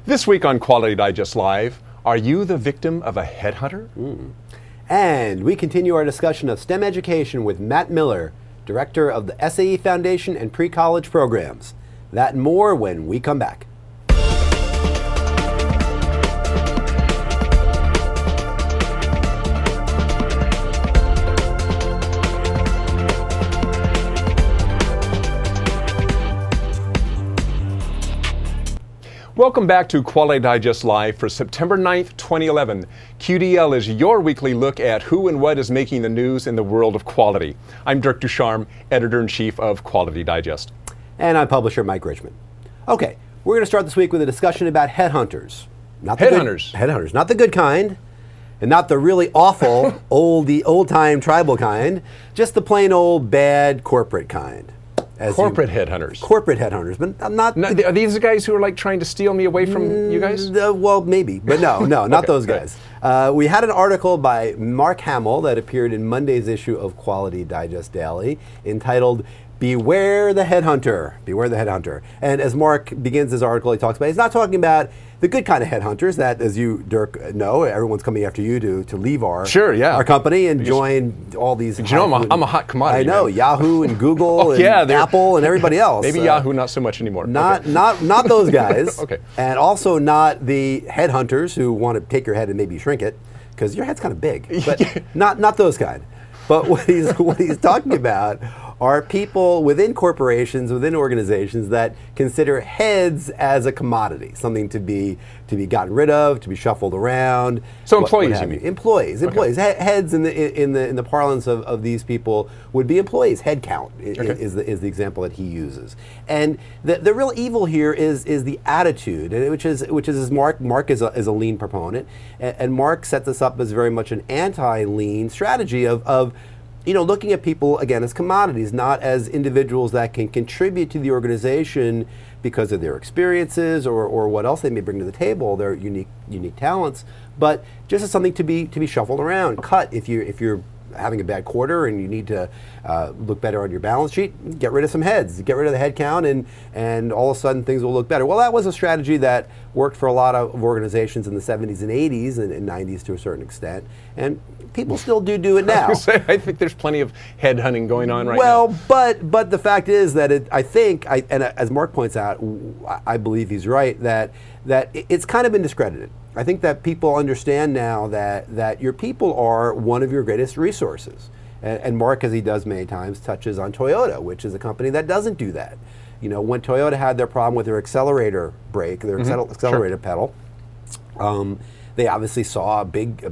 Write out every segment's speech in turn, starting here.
This week on Quality Digest Live, are you the victim of a headhunter? And we continue our discussion of STEM education with Matt Miller, Director of the SAE Foundation and Pre-College Programs. That and more when we come back. Welcome back to Quality Digest Live for September 9th, 2011. QDL is your weekly look at who and what is making the news in the world of quality. I'm Dirk Ducharme, Editor-in-Chief of Quality Digest. And I'm publisher Mike Richmond. Okay, we're going to start this week with a discussion about headhunters. Not headhunters, not the good kind, and not the really awful, old-time tribal kind, just the plain old bad corporate kind. Corporate headhunters. Corporate headhunters, but not... Are these the guys who are like trying to steal me away from you guys? Well, maybe, but no, not those guys. We had an article by Mark Hamill that appeared in Monday's issue of Quality Digest Daily entitled, Beware the Headhunter. Beware the Headhunter. And as Mark begins his article, he talks about, he's not talking about the good kind of headhunters that, as you, Dirk, know, everyone's coming after you to leave our company and join all these. You know, I'm a hot commodity. I know, man. Yahoo and Google and Apple and everybody else. Maybe Yahoo, not so much anymore. Not those guys. Okay. And also not the headhunters who want to take your head and maybe shrink it, because your head's kind of big. But not those kind. But what he's talking about are people within corporations, within organizations that consider heads as a commodity, something to be gotten rid of, to be shuffled around. So employees, you mean? Employees. Okay. Heads in the parlance of these people would be employees. Head count is the example that he uses. And the real evil here is the attitude, which is Mark is a lean proponent, and Mark sets this up as very much an anti-lean strategy of looking at people, again, as commodities, not as individuals that can contribute to the organization because of their experiences or what else they may bring to the table, their unique talents, but just as something to be shuffled around, cut if you're having a bad quarter and you need to look better on your balance sheet, get rid of some heads, get rid of the head count, and all of a sudden things will look better. Well, that was a strategy that worked for a lot of organizations in the 70s and 80s and 90s to a certain extent, and people still do it now. I think there's plenty of headhunting going on right now. Well, but the fact is that and as Mark points out, I believe he's right, that it's kind of been discredited. I think that people understand now that your people are one of your greatest resources. And Mark, as he does many times, touches on Toyota, which is a company that doesn't do that. When Toyota had their problem with their accelerator brake, their accelerator pedal, they obviously saw a big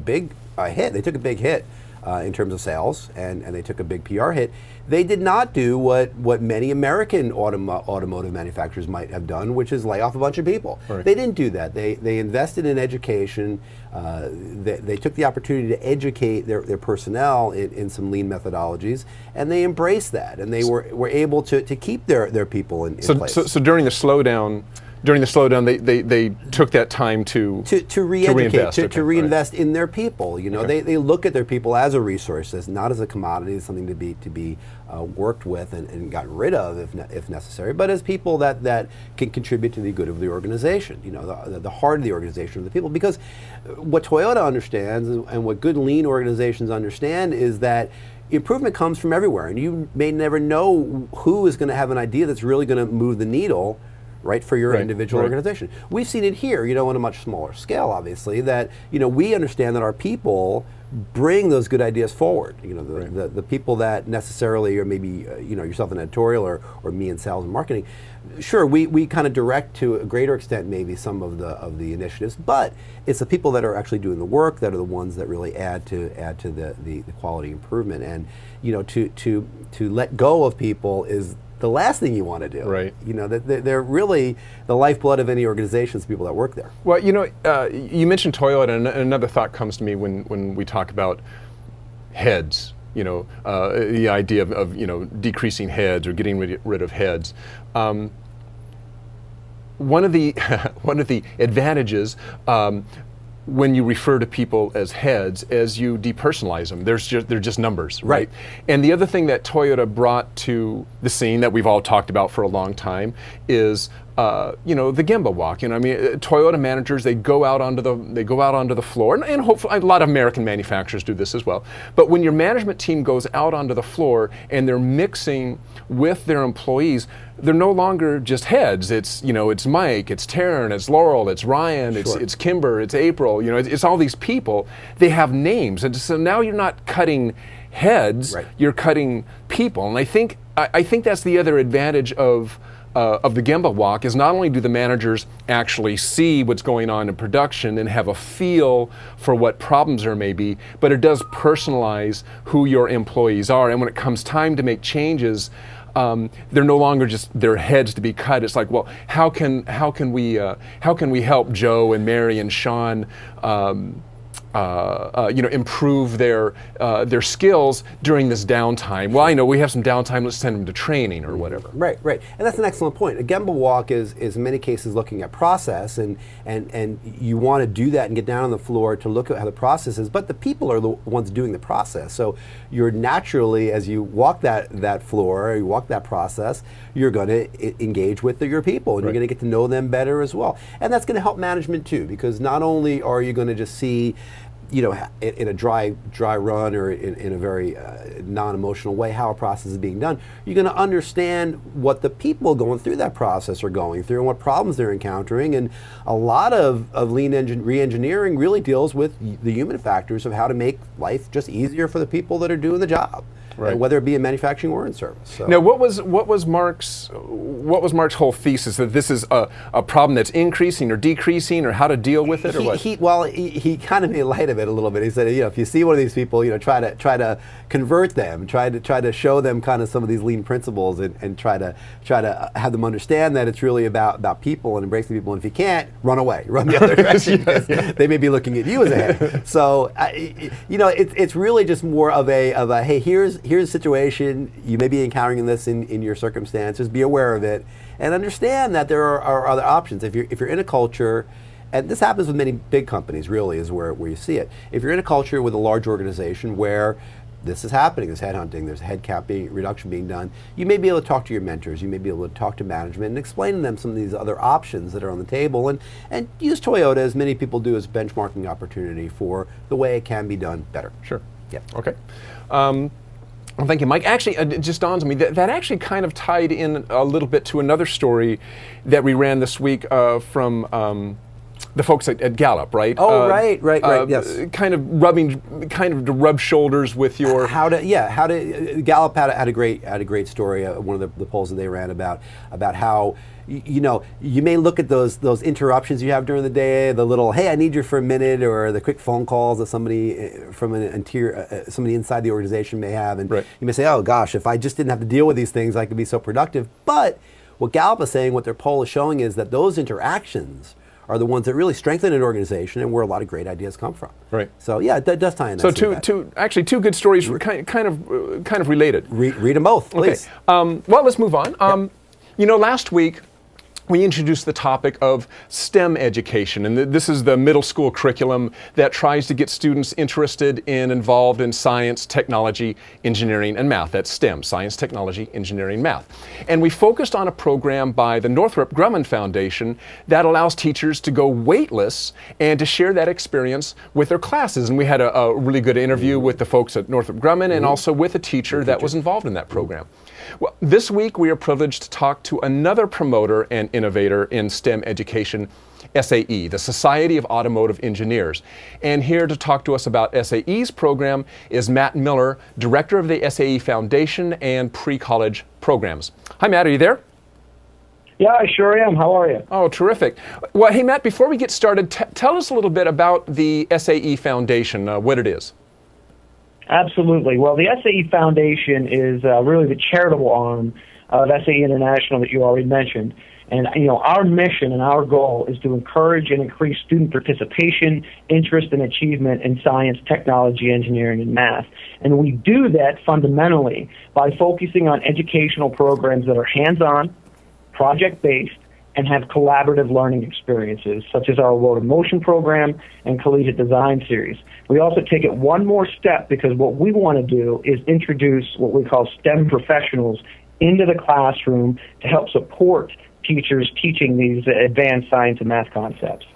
hit. They took a big hit in terms of sales, and they took a big PR hit. They did not do what many American automotive manufacturers might have done, which is lay off a bunch of people. Right. They didn't do that. They invested in education. They took the opportunity to educate their personnel in some lean methodologies, and they embraced that, and they were able to keep their people in place. So during the slowdown, they took that time to re-educate, to reinvest in their people. They look at their people as a resource, as not as a commodity, as something to be worked with and gotten rid of if necessary, but as people that can contribute to the good of the organization. The heart of the organization of the people. Because what Toyota understands and what good lean organizations understand is that improvement comes from everywhere, and you may never know who is going to have an idea that's really going to move the needle, right, for your individual organization. We've seen it here, on a much smaller scale, obviously, that, we understand that our people bring those good ideas forward. The people that necessarily, or maybe, yourself in editorial or me in sales and marketing, sure, we kind of direct to a greater extent maybe some of the initiatives, but it's the people that are actually doing the work that are the ones that really add to the quality improvement. And, to let go of people is the last thing you want to do. Right. They're really the lifeblood of any organizations, people that work there. Well, you mentioned Toyota, and another thought comes to me when we talk about heads. The idea of decreasing heads or getting rid of heads. One of the advantages when you refer to people as heads, as you depersonalize them, they're just numbers, right? And the other thing that Toyota brought to the scene that we've all talked about for a long time is the Gemba walk. I mean, Toyota managers, they go out onto the floor, and hopefully a lot of American manufacturers do this as well. But when your management team goes out onto the floor and they're mixing with their employees, they're no longer just heads. It's it's Mike, it's Taryn, it's Laurel, it's Ryan, sure. it's Kimber, it's April. It's all these people. They have names, and so now you're not cutting heads, right. You're cutting people. And I think that's the other advantage of the Gemba walk, is not only do the managers actually see what's going on in production and have a feel for what problems there may be, but it does personalize who your employees are. And when it comes time to make changes, they're no longer just their heads to be cut. It's like, well, how can we help Joe and Mary and Sean improve their skills during this downtime? Well, I know we have some downtime, let's send them to training or whatever. Right. And that's an excellent point. A Gemba walk is in many cases looking at process, and you want to do that and get down on the floor to look at how the process is, but the people are the ones doing the process. So you're naturally, as you walk that floor, or you walk that process, you're going to engage with your people, and you're going to get to know them better as well. And that's going to help management too, because not only are you going to just see in a dry run or in a very non-emotional way how a process is being done, you're going to understand what the people going through that process are going through and what problems they're encountering. And a lot of lean re-engineering really deals with the human factors of how to make life just easier for the people that are doing the job. Right. Whether it be in manufacturing or in service. So. Now, what was Mark's whole thesis, that this is a problem that's increasing or decreasing, or how to deal with it, or what? He kind of made light of it a little bit. He said, if you see one of these people, try to convert them, try to show them kind of some of these lean principles, and try to have them understand that it's really about people and embracing people. And if you can't, run away, run the other direction. They may be looking at you as a head. So it's really just more of a hey, here's a situation, you may be encountering this in your circumstances, be aware of it, and understand that there are other options. If you're in a culture, and this happens with many big companies, really is where you see it. If you're in a culture with a large organization where this is happening, there's headhunting, there's headcount reduction being done, you may be able to talk to your mentors, you may be able to talk to management and explain to them some of these other options that are on the table, and use Toyota, as many people do, as benchmarking opportunity for the way it can be done better. Sure. Yeah. Okay. Well, thank you, Mike. Actually, it just dawns on me that actually kind of tied in a little bit to another story that we ran this week from the folks at Gallup, right? Oh, right, yes. Kind of to rub shoulders with your Gallup had a great story. One of the polls that they ran about how you may look at those interruptions you have during the day, the little hey, I need you for a minute, or the quick phone calls that somebody from somebody inside the organization may have, and you may say, oh gosh, if I just didn't have to deal with these things, I could be so productive. But what Gallup is saying, what their poll is showing, is that those interactions are the ones that really strengthen an organization and where a lot of great ideas come from. Right. So yeah, that does tie in. So two good stories, kind of related. Read them both, please. Okay. Well, let's move on. Last week we introduced the topic of STEM education, and this is the middle school curriculum that tries to get students interested and involved in science, technology, engineering, and math. That's STEM, science, technology, engineering, math. And we focused on a program by the Northrop Grumman Foundation that allows teachers to go weightless and to share that experience with their classes. And we had a really good interview with the folks at Northrop Grumman and also with a teacher that was involved in that program. Well, this week we are privileged to talk to another promoter and innovator in STEM education, SAE, the Society of Automotive Engineers. And here to talk to us about SAE's program is Matt Miller, Director of the SAE Foundation and Pre-College Programs. Hi, Matt, are you there? Yeah, I sure am. How are you? Oh, terrific. Well, hey, Matt, before we get started, tell us a little bit about the SAE Foundation, what it is. Absolutely. Well, the SAE Foundation is really the charitable arm of SAE International that you already mentioned. And, our mission and our goal is to encourage and increase student participation, interest, and achievement in science, technology, engineering, and math. And we do that fundamentally by focusing on educational programs that are hands-on, project-based, and have collaborative learning experiences, such as our Road in Motion program and Collegiate Design Series. We also take it one more step, because what we want to do is introduce what we call STEM professionals into the classroom to help support teachers teaching these advanced science and math concepts.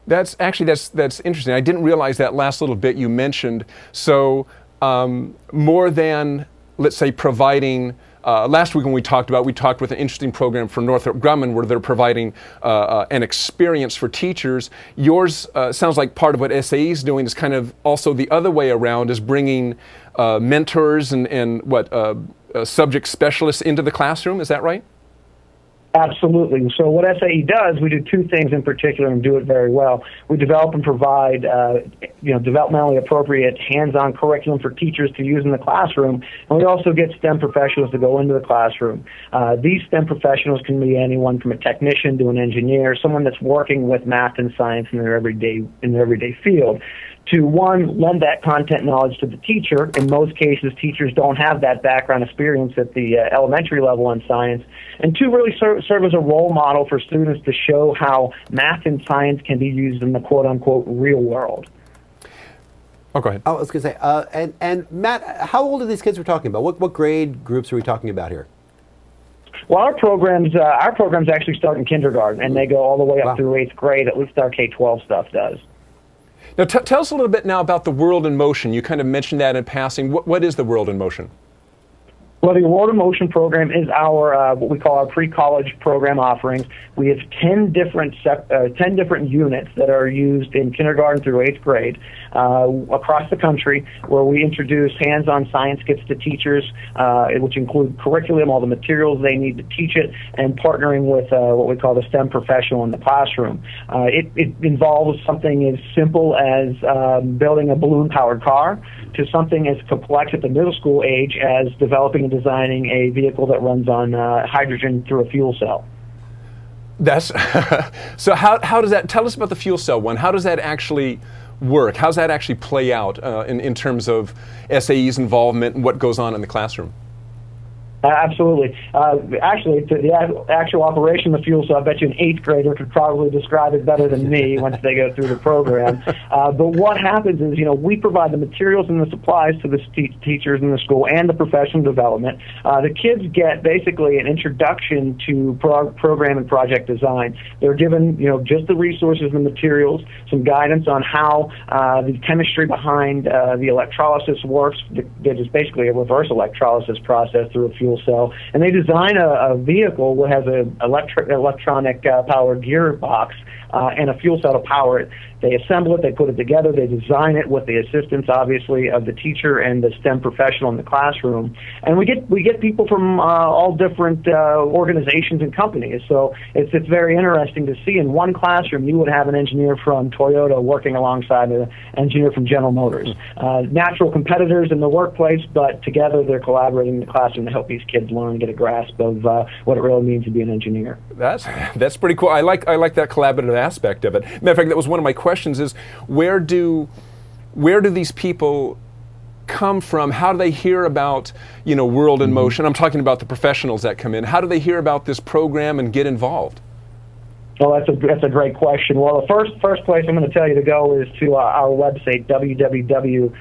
That's interesting. I didn't realize that last little bit you mentioned. So more than, let's say, providing, last week when we talked with an interesting program from Northrop Grumman where they're providing an experience for teachers. Yours sounds like part of what SAE is doing is kind of also the other way around, is bringing mentors and subject specialists into the classroom. Is that right? Absolutely. So what SAE does, we do two things in particular and do it very well. We develop and provide, developmentally appropriate hands-on curriculum for teachers to use in the classroom, and we also get STEM professionals to go into the classroom. These STEM professionals can be anyone from a technician to an engineer, someone that's working with math and science in their everyday field, to, one, lend that content knowledge to the teacher. In most cases, teachers don't have that background experience at the elementary level in science. And two, really serve as a role model for students to show how math and science can be used in the quote-unquote real world. Oh, go ahead. I was going to say, and Matt, how old are these kids we're talking about? What grade groups are we talking about here? Well, our programs actually start in kindergarten, and they go all the way up through 8th grade. At least our K-12 stuff does. Now, tell us a little bit now about the World in Motion. You kind of mentioned that in passing. What is the World in Motion? Well, the World in Motion program is our what we call our pre-college program offerings. We have 10 different units that are used in kindergarten through 8th grade across the country, where we introduce hands-on science kits to teachers, which include curriculum, all the materials they need to teach it, and partnering with what we call the STEM professional in the classroom. It involves something as simple as building a balloon-powered car to something as complex at the middle school age as developing and designing a vehicle that runs on hydrogen through a fuel cell. That's so. How does that? Tell us about the fuel cell one. How does that actually work? How does that actually play out in terms of SAE's involvement and what goes on in the classroom? Absolutely. Actually, the actual operation of the fuel cell, I bet you an 8th grader could probably describe it better than me once they go through the program. But what happens is, we provide the materials and the supplies to the teachers in the school and the professional development. The kids get basically an introduction to program and project design. They're given, just the resources and materials, some guidance on how the chemistry behind the electrolysis works. That is basically a reverse electrolysis process through a fuel cell, and they design a vehicle that has an electronic powered gearbox and a fuel cell to power it. They assemble it, they put it together, they design it with the assistance, obviously, of the teacher and the STEM professional in the classroom. And we get people from all different organizations and companies. So it's very interesting to see in one classroom you would have an engineer from Toyota working alongside an engineer from General Motors. Natural competitors in the workplace, but together they're collaborating in the classroom to help these kids learn and get a grasp of what it really means to be an engineer. That's pretty cool. I like that collaborative aspect of it. Matter of fact, that was one of my questions: is where do these people come from? How do they hear about World in Motion? I'm talking about the professionals that come in. How do they hear about this program and get involved? Well, that's a great question. Well, the first place I'm going to tell you to go is to our website, www.awim,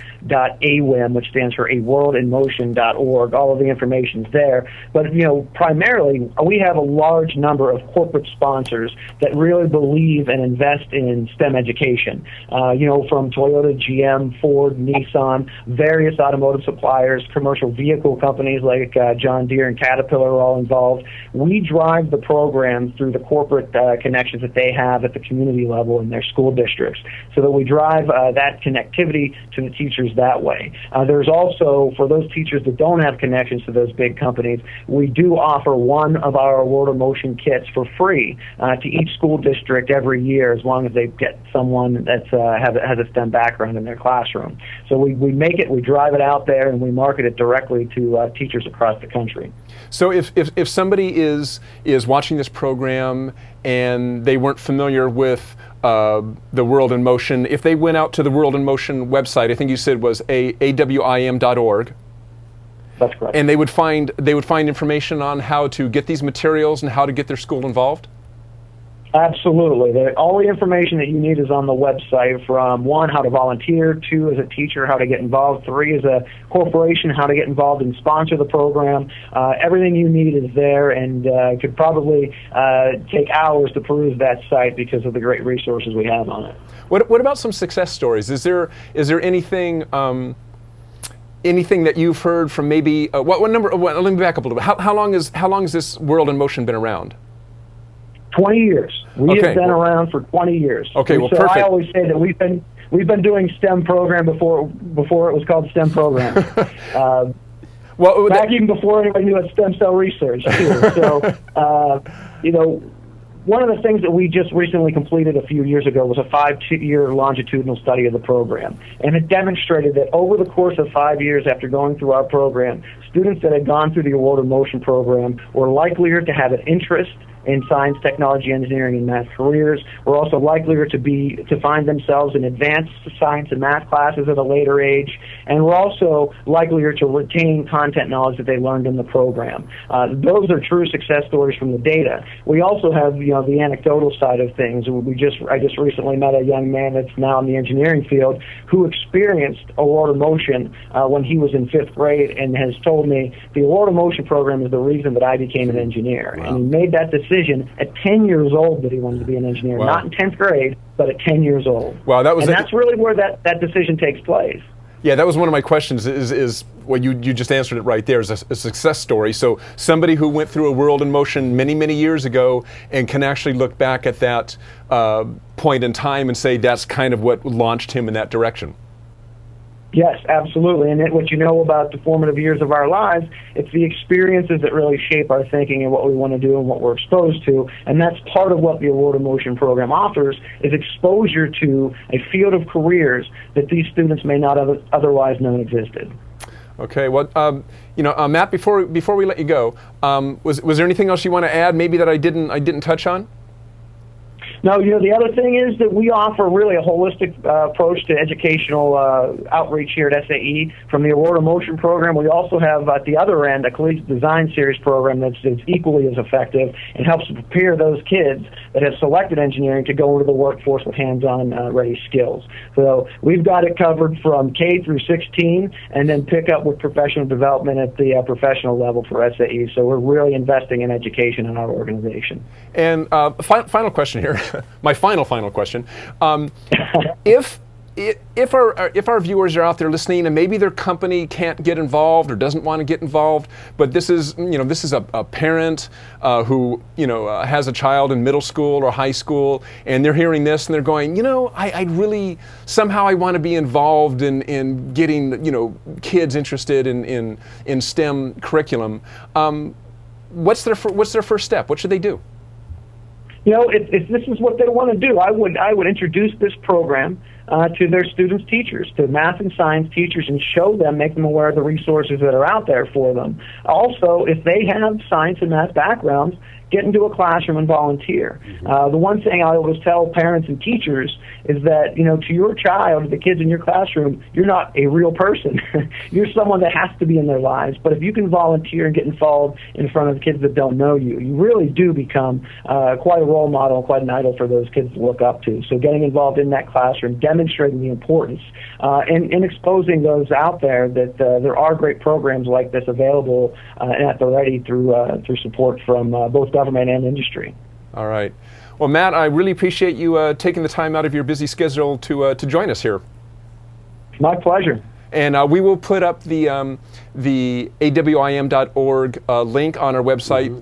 which stands for aworldinmotion.org. All of the information's there. But, primarily, we have a large number of corporate sponsors that really believe and invest in STEM education. From Toyota, GM, Ford, Nissan, various automotive suppliers, commercial vehicle companies like John Deere and Caterpillar are all involved. We drive the program through the corporate connections that they have at the community level in their school districts, so that we drive that connectivity to the teachers that way. There's also, for those teachers that don't have connections to those big companies, we do offer one of our World in Motion kits for free to each school district every year, as long as they get someone that has a STEM background in their classroom. So we make it, we drive it out there, and we market it directly to teachers across the country. So if somebody is watching this program and they weren't familiar with the World in Motion, if they went out to the World in Motion website, I think you said was awim.org. That's correct. And they would find information on how to get these materials and how to get their school involved? Absolutely. All the information that you need is on the website, from 1, how to volunteer, 2, as a teacher, how to get involved, 3, as a corporation, how to get involved and sponsor the program. Everything you need is there, and could probably take hours to peruse that site because of the great resources we have on it. What about some success stories? Is there anything anything that you've heard from maybe what number? Let me back up a little bit. How long has this World in Motion been around? 20 years. We have been around for 20 years. Okay, well, so perfect. I always say that we've been doing STEM program before it was called STEM program. Even before anybody knew what stem cell research too. So one of the things that we just recently completed a few years ago was a 5-year longitudinal study of the program, and it demonstrated that over the course of 5 years after going through our program, students that had gone through the Award in Motion program were likelier to have an interest in science, technology, engineering, and math careers. We're also likelier to find themselves in advanced science and math classes at a later age, and we're also likelier to retain content knowledge that they learned in the program. Those are true success stories from the data. We also have the anecdotal side of things. I just recently met a young man that's now in the engineering field who experienced Award in Motion when he was in 5th grade, and has told me the Award in Motion program is the reason that I became an engineer. Wow. And he made that decision at 10 years old that he wanted to be an engineer. Wow. Not in 10th grade, but at 10 years old. Wow, that's really where that decision takes place. Yeah, that was one of my questions, is well, you just answered it right there, is a success story. So somebody who went through a World in Motion many, many years ago and can actually look back at that point in time and say that's kind of what launched him in that direction. Yes, absolutely. And what you know about the formative years of our lives, it's the experiences that really shape our thinking and what we want to do and what we're exposed to. And that's part of what the Award in Motion program offers, is exposure to a field of careers that these students may not otherwise know existed. Okay, well, Matt, before we let you go, was there anything else you want to add, maybe that I didn't touch on? No, the other thing is that we offer really a holistic approach to educational outreach here at SAE. From the Award in Motion program, we also have at the other end a collegiate design series program that's equally as effective and helps to prepare those kids that have selected engineering to go into the workforce with hands-on ready skills. So we've got it covered from K through 16, and then pick up with professional development at the professional level for SAE. So we're really investing in education in our organization. And final question here. My final question. If our viewers are out there listening and maybe their company can't get involved or doesn't want to get involved, but this is a parent who has a child in middle school or high school, and they're hearing this and they're going, I really somehow I want to be involved in getting kids interested in STEM curriculum. What's their first step? What should they do? If this is what they want to do, I would introduce this program to their students' teachers, to math and science teachers, and show them, make them aware of the resources that are out there for them. Also, if they have science and math backgrounds, get into a classroom and volunteer. The one thing I always tell parents and teachers is that, to your child, the kids in your classroom, you're not a real person. You're someone that has to be in their lives. But if you can volunteer and get involved in front of kids that don't know you, you really do become quite a role model, quite an idol for those kids to look up to. So getting involved in that classroom, demonstrating the importance, and exposing those out there that there are great programs like this available at the ready through support from both government and industry. All right. Well, Matt, I really appreciate you taking the time out of your busy schedule to join us here. My pleasure. And we will put up the awim.org link on our website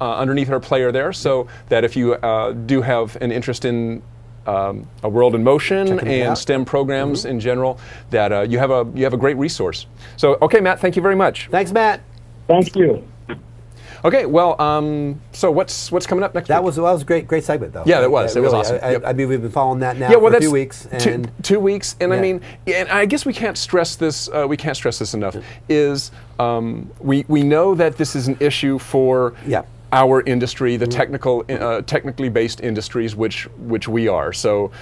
underneath our player there, so that if you do have an interest in a World in Motion and STEM programs in general, that you have a great resource. So, okay, Matt, thank you very much. Thanks, Matt. Thank you. Okay, well, so what's coming up next week? That was a great segment, though. Yeah, it was. It was awesome. I mean, we've been following that now for 2 weeks. And 2 weeks, and I mean, and I guess we can't stress this. We can't stress this enough. Is we know that this is an issue for our industry, the technically based industries, which we are. So,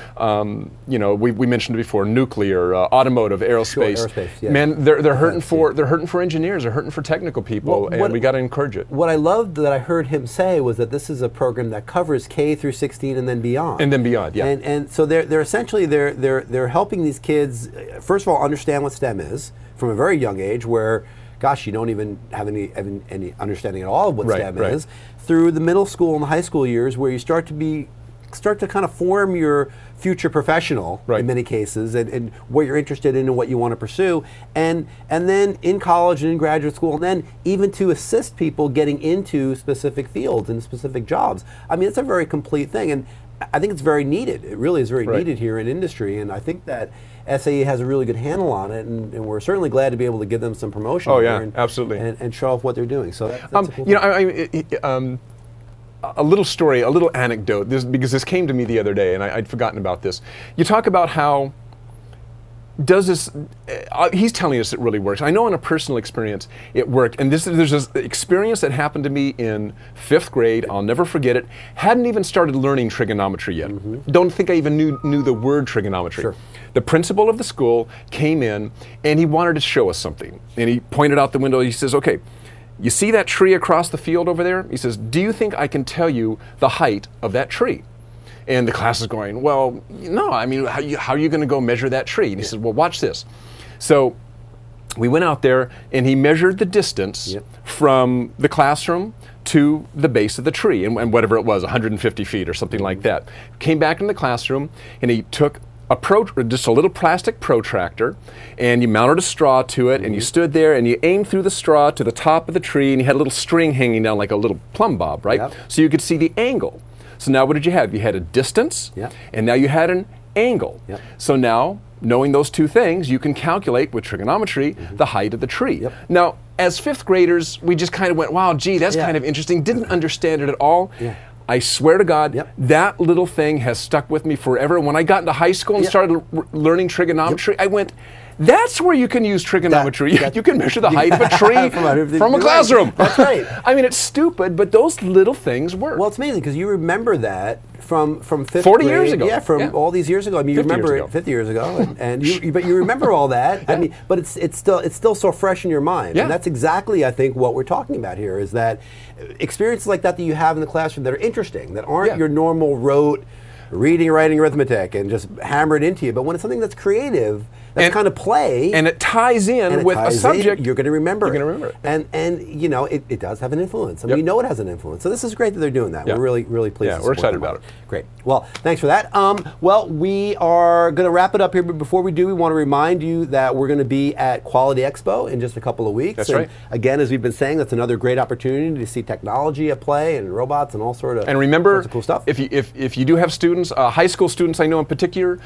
you know, we mentioned before, nuclear, automotive, aerospace. Sure, aerospace, yeah. Man, they're hurting for engineers, they're hurting for technical people, and we got to encourage it. What I loved that I heard him say was that this is a program that covers K through 16 and then beyond. And then beyond, yeah. And so they're essentially they're helping these kids, first of all, understand what STEM is from a very young age, where, gosh, you don't even have any understanding at all of what STEM is, through the middle school and the high school years, where you start to kind of form your future professional in many cases, and what you're interested in and what you want to pursue, and then in college and in graduate school, and then even to assist people getting into specific fields and specific jobs. I mean, it's a very complete thing, and I think it's very needed. It really is very needed here in industry, and I think that SAE has a really good handle on it, and we're certainly glad to be able to give them some promotion. Oh yeah, absolutely, and show off what they're doing. So that's a cool you know, a little story, a little anecdote, because this came to me the other day, and I'd forgotten about this. You talk about how does this, he's telling us it really works. I know in a personal experience it worked, and there's this experience that happened to me in 5th grade, I'll never forget it. Hadn't even started learning trigonometry yet. Don't think I even knew the word trigonometry. Sure. The principal of the school came in, and he wanted to show us something. And he pointed out the window, he says, okay, you see that tree across the field over there? He says, do you think I can tell you the height of that tree? And the class is going, well, no, I mean, how are you going to go measure that tree? And he says, well, watch this. So we went out there, and he measured the distance from the classroom to the base of the tree, and whatever it was, 150 feet or something like that. Came back in the classroom, and he took just a little plastic protractor, and you mounted a straw to it, and you stood there, and you aimed through the straw to the top of the tree, and you had a little string hanging down like a little plumb bob, right? So you could see the angle. So now what did you have? You had a distance, and now you had an angle. So now, knowing those two things, you can calculate with trigonometry the height of the tree. Now, as 5th graders, we just kind of went, wow, gee, that's kind of interesting. Didn't understand it at all. I swear to God, that little thing has stuck with me forever. When I got into high school and started learning trigonometry, I went, that's where you can use trigonometry. You can measure the height of a tree from a classroom. That's right. I mean, it's stupid, but those little things work. Well, it's amazing because you remember that from 5th 40 grade. years ago. Yeah, from all these years ago. I mean, you remember it 50 years ago, but you remember all that. I mean, but it's still so fresh in your mind. And that's exactly, I think, what we're talking about here, is that experiences like that you have in the classroom that are interesting, that aren't your normal rote reading, writing, arithmetic, and just hammer it into you. But when it's something that's creative, that's kind of play, and it ties in with a subject, you're going to remember. You're going to remember it. And you know, it does have an influence. I mean, you know it has an influence. So this is great that they're doing that. We're really pleased. Yeah, we're excited about it. Great. Well, thanks for that. Well, we are going to wrap it up here, but before we do, we want to remind you that we're going to be at Quality Expo in just a couple of weeks. That's right. Again, as we've been saying, that's another great opportunity to see technology at play and robots and all sorts of cool stuff. If you do have students, high school students, I know in particular,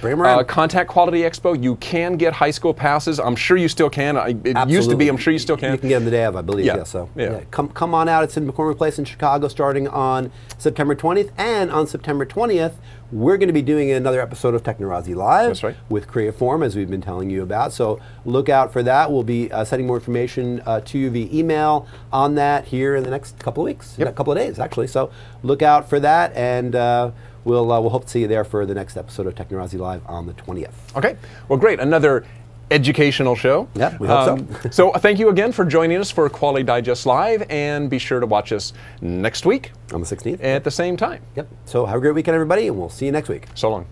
contact Quality Expo. You can get high school passes. I'm sure you still can. It used to be. I'm sure you still can. You can get them the day of, I believe. Yeah. Come on out. It's in McCormick Place in Chicago, starting on September 20th, and on September 20th, we're going to be doing another episode of Technorazi Live with Creaform, as we've been telling you about. So look out for that. We'll be sending more information to you via email on that here in the next couple of weeks, a couple of days actually. So look out for that, and we'll hope to see you there for the next episode of Technorazi Live on the 20th. Okay. Well, great. Another educational show. Yeah, we hope so. So thank you again for joining us for Quality Digest Live, and be sure to watch us next week on the 16th at the same time. So have a great weekend, everybody, and we'll see you next week. So long.